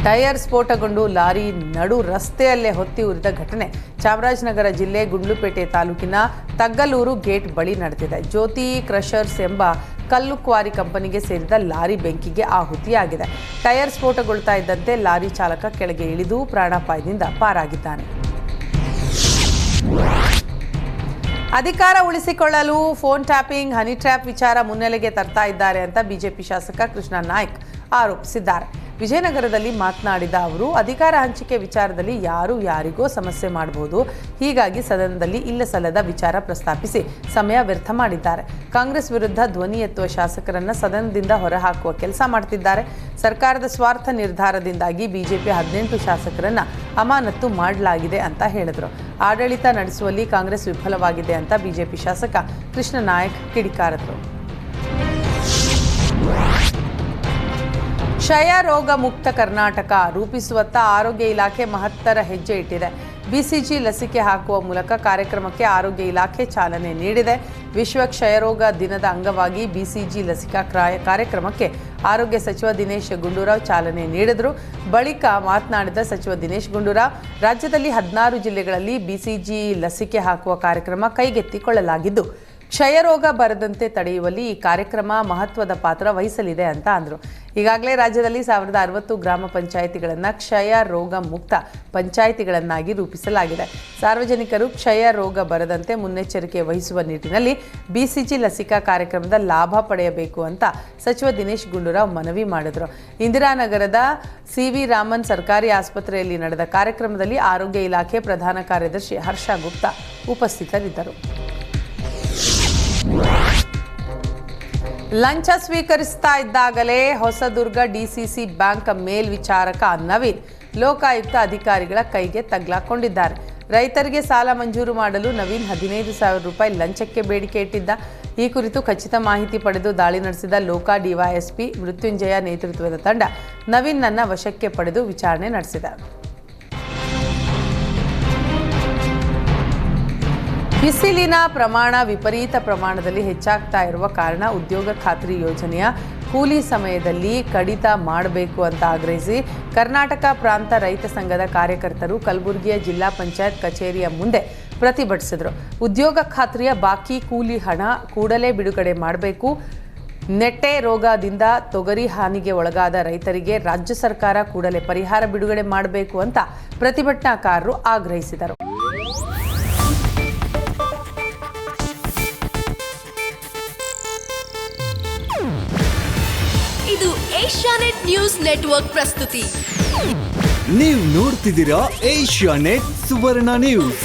Tyre ಸ್ಫೋಟಗೊಂಡು lorry ನಡು ರಸ್ತೆಯಲ್ಲೇ ಹೊತ್ತಿ ಉರಿದ ಘಟನೆ ಚಾಮರಾಜನಗರ ಜಿಲ್ಲೆ ಗುಂಡ್ಲುಪೇಟೆ ತಾಲೂಕಿನ ತಗ್ಗಲೂರು ಗೇಟ್ ಬಳಿ ನಡೆದಿದೆ. ಜ್ಯೋತಿ ಕ್ರಷರ್ಸ್ ಎಂಬ ಕಲ್ಲು ಕ್ವಾರಿ ಕಂಪನಿಗೆ ಸೇರಿದ ಲಾರಿ ಬೆಂಕಿಗೆ ಆಹುತಿಯಾಗಿದೆ. ಟೈರ್ ಸ್ಫೋಟಗೊಳ್ತಾ ಇದ್ದಂತೆ ಲಾರಿ ಚಾಲಕ ಕೆಳಗೆ ಇಳಿದು ಪ್ರಾಣಾಪಾಯದಿಂದ ಪಾರಾಗಿದ್ದಾನೆ. ಅಧಿಕಾರ ಉಳಿಸಿಕೊಳ್ಳಲು ಫೋನ್ ಟ್ಯಾಪಿಂಗ್, ಹನಿ ಟ್ರ್ಯಾಪ್ ವಿಚಾರ ಮುನ್ನೆಲೆಗೆ ತರ್ತಾ ಇದ್ದಾರೆ ಅಂತ ಬಿಜೆಪಿ ಶಾಸಕ ಕೃಷ್ಣ ನಾಯ್ಕ್ ಆರೋಪಿಸಿದ್ದಾರೆ. ವಿಜಯನಗರದಲ್ಲಿ ಮಾತನಾಡಿದ ಅವರು, ಅಧಿಕಾರ ಹಂಚಿಕೆ ವಿಚಾರದಲ್ಲಿ ಯಾರು ಯಾರಿಗೋ ಸಮಸ್ಯೆ ಮಾಡಬಹುದು, ಹೀಗಾಗಿ ಸದನದಲ್ಲಿ ಇಲ್ಲಸಲ್ಲದ ವಿಚಾರ ಪ್ರಸ್ತಾಪಿಸಿ ಸಮಯ ವ್ಯರ್ಥ ಮಾಡಿದ್ದಾರೆ. ಕಾಂಗ್ರೆಸ್ ವಿರುದ್ಧ ಧ್ವನಿ ಎತ್ತುವ ಶಾಸಕರನ್ನ ಸದನದಿಂದ ಹೊರಹಾಕುವ ಕೆಲಸ ಮಾಡ್ತಿದ್ದಾರೆ. ಸರ್ಕಾರದ ಸ್ವಾರ್ಥ ನಿರ್ಧಾರದಿಂದಾಗಿ ಬಿಜೆಪಿ 18 ಶಾಸಕರನ್ನ ಅಮಾನತು ಮಾಡಲಾಗಿದೆ ಅಂತ ಹೇಳಿದರು. ಆಡಳಿತ ನಡೆಸುವಲ್ಲಿ ಕಾಂಗ್ರೆಸ್ ವಿಫಲವಾಗಿದೆ ಅಂತ ಬಿಜೆಪಿ ಶಾಸಕ ಕೃಷ್ಣ ನಾಯ್ಕ್ ಕಿಡಿಕಾರಿದರು. ಕ್ಷಯ ರೋಗ ಮುಕ್ತ ಕರ್ನಾಟಕ ರೂಪಿಸುವತ್ತ ಆರೋಗ್ಯ ಇಲಾಖೆ ಮಹತ್ತರ ಹೆಜ್ಜೆ ಇಟ್ಟಿದೆ. ಬಿಸಿಜಿ ಲಸಿಕೆ ಹಾಕುವ ಮೂಲಕ ಕಾರ್ಯಕ್ರಮಕ್ಕೆ ಆರೋಗ್ಯ ಇಲಾಖೆ ಚಾಲನೆ ನೀಡಿದೆ. ವಿಶ್ವ ಕ್ಷಯರೋಗ ದಿನದ ಅಂಗವಾಗಿ ಬಿಸಿಜಿ ಲಸಿಕಾ ಕಾರ್ಯಕ್ರಮಕ್ಕೆ ಆರೋಗ್ಯ ಸಚಿವ ದಿನೇಶ್ ಗುಂಡೂರಾವ್ ಚಾಲನೆ ನೀಡಿದರು. ಬಳಿಕ ಮಾತನಾಡಿದ ಸಚಿವ ದಿನೇಶ್ ಗುಂಡೂರಾವ್, ರಾಜ್ಯದಲ್ಲಿ 16 ಜಿಲ್ಲೆಗಳಲ್ಲಿ ಬಿಸಿಜಿ ಲಸಿಕೆ ಹಾಕುವ ಕಾರ್ಯಕ್ರಮ ಕೈಗೆತ್ತಿಕೊಳ್ಳಲಾಗಿದ್ದು, ಕ್ಷಯರೋಗ ಬರದಂತೆ ತಡೆಯುವಲ್ಲಿ ಈ ಕಾರ್ಯಕ್ರಮ ಮಹತ್ವದ ಪಾತ್ರ ವಹಿಸಲಿದೆ ಅಂತ ಅಂದರು. ಈಗಾಗಲೇ ರಾಜ್ಯದಲ್ಲಿ 1060 ಗ್ರಾಮ ಪಂಚಾಯಿತಿಗಳನ್ನು ಕ್ಷಯ ರೋಗ ಮುಕ್ತ ಪಂಚಾಯಿತಿಗಳನ್ನಾಗಿ ರೂಪಿಸಲಾಗಿದೆ. ಸಾರ್ವಜನಿಕರು ಕ್ಷಯ ರೋಗ ಬರದಂತೆ ಮುನ್ನೆಚ್ಚರಿಕೆ ವಹಿಸುವ ನಿಟ್ಟಿನಲ್ಲಿ ಬಿಸಿಜಿ ಲಸಿಕಾ ಕಾರ್ಯಕ್ರಮದ ಲಾಭ ಪಡೆಯಬೇಕು ಅಂತ ಸಚಿವ ದಿನೇಶ್ ಗುಂಡೂರಾವ್ ಮನವಿ ಮಾಡಿದರು. ಇಂದಿರಾನಗರದ ಸಿವಿ ರಾಮನ್ ಸರ್ಕಾರಿ ಆಸ್ಪತ್ರೆಯಲ್ಲಿ ನಡೆದ ಕಾರ್ಯಕ್ರಮದಲ್ಲಿ ಆರೋಗ್ಯ ಇಲಾಖೆ ಪ್ರಧಾನ ಕಾರ್ಯದರ್ಶಿ ಹರ್ಷ ಗುಪ್ತಾ ಉಪಸ್ಥಿತರಿದ್ದರು. ಲಂಚ ಸ್ವೀಕರಿಸ್ತಾ ಇದ್ದಾಗಲೇ ಹೊಸದುರ್ಗ ಡಿಸಿಸಿ ಬ್ಯಾಂಕ್ ಮೇಲ್ವಿಚಾರಕ ನವೀನ್ ಲೋಕಾಯುಕ್ತ ಅಧಿಕಾರಿಗಳ ಕೈಗೆ ತಗಲಾಕೊಂಡಿದ್ದಾರೆ. ರೈತರಿಗೆ ಸಾಲ ಮಂಜೂರು ಮಾಡಲು ನವೀನ್ 15,000 ರೂಪಾಯಿ ಲಂಚಕ್ಕೆ ಬೇಡಿಕೆ ಇಟ್ಟಿದ್ದ. ಈ ಕುರಿತು ಖಚಿತ ಮಾಹಿತಿ ಪಡೆದು ದಾಳಿ ನಡೆಸಿದ ಲೋಕಾ ಡಿವೈಎಸ್ಪಿ ಮೃತ್ಯುಂಜಯ ನೇತೃತ್ವದ ತಂಡ ನವೀನ್ನನ್ನ ವಶಕ್ಕೆ ಪಡೆದು ವಿಚಾರಣೆ ನಡೆಸಿದೆ. ಬಿಸಿಲಿನ ಪ್ರಮಾಣ ವಿಪರೀತ ಪ್ರಮಾಣದಲ್ಲಿ ಹೆಚ್ಚಾಗ್ತಾ ಇರುವ ಕಾರಣ ಉದ್ಯೋಗ ಖಾತ್ರಿ ಯೋಜನೆಯ ಕೂಲಿ ಸಮಯದಲ್ಲಿ ಕಡಿತ ಮಾಡಬೇಕು ಅಂತ ಆಗ್ರಹಿಸಿ ಕರ್ನಾಟಕ ಪ್ರಾಂತ ರೈತ ಸಂಘದ ಕಾರ್ಯಕರ್ತರು ಕಲಬುರಗಿಯ ಜಿಲ್ಲಾ ಪಂಚಾಯತ್ ಕಚೇರಿಯ ಮುಂದೆ ಪ್ರತಿಭಟಿಸಿದರು. ಉದ್ಯೋಗ ಖಾತ್ರಿಯ ಬಾಕಿ ಕೂಲಿ ಹಣ ಕೂಡಲೇ ಬಿಡುಗಡೆ ಮಾಡಬೇಕು, ನೆಟ್ಟೆ ರೋಗದಿಂದ ತೊಗರಿ ಹಾನಿಗೆ ಒಳಗಾದ ರೈತರಿಗೆ ರಾಜ್ಯ ಸರ್ಕಾರ ಕೂಡಲೇ ಪರಿಹಾರ ಬಿಡುಗಡೆ ಮಾಡಬೇಕು ಅಂತ ಪ್ರತಿಭಟನಾಕಾರರು ಆಗ್ರಹಿಸಿದರು. ಇದು ಏಷ್ಯಾನೆಟ್ ನ್ಯೂಸ್ ನೆಟ್ವರ್ಕ್ ಪ್ರಸ್ತುತಿ. ನೀವು ನೋಡ್ತಿದ್ದೀರಾ ಏಷ್ಯಾನೆಟ್ ಸುವರ್ಣ ನ್ಯೂಸ್.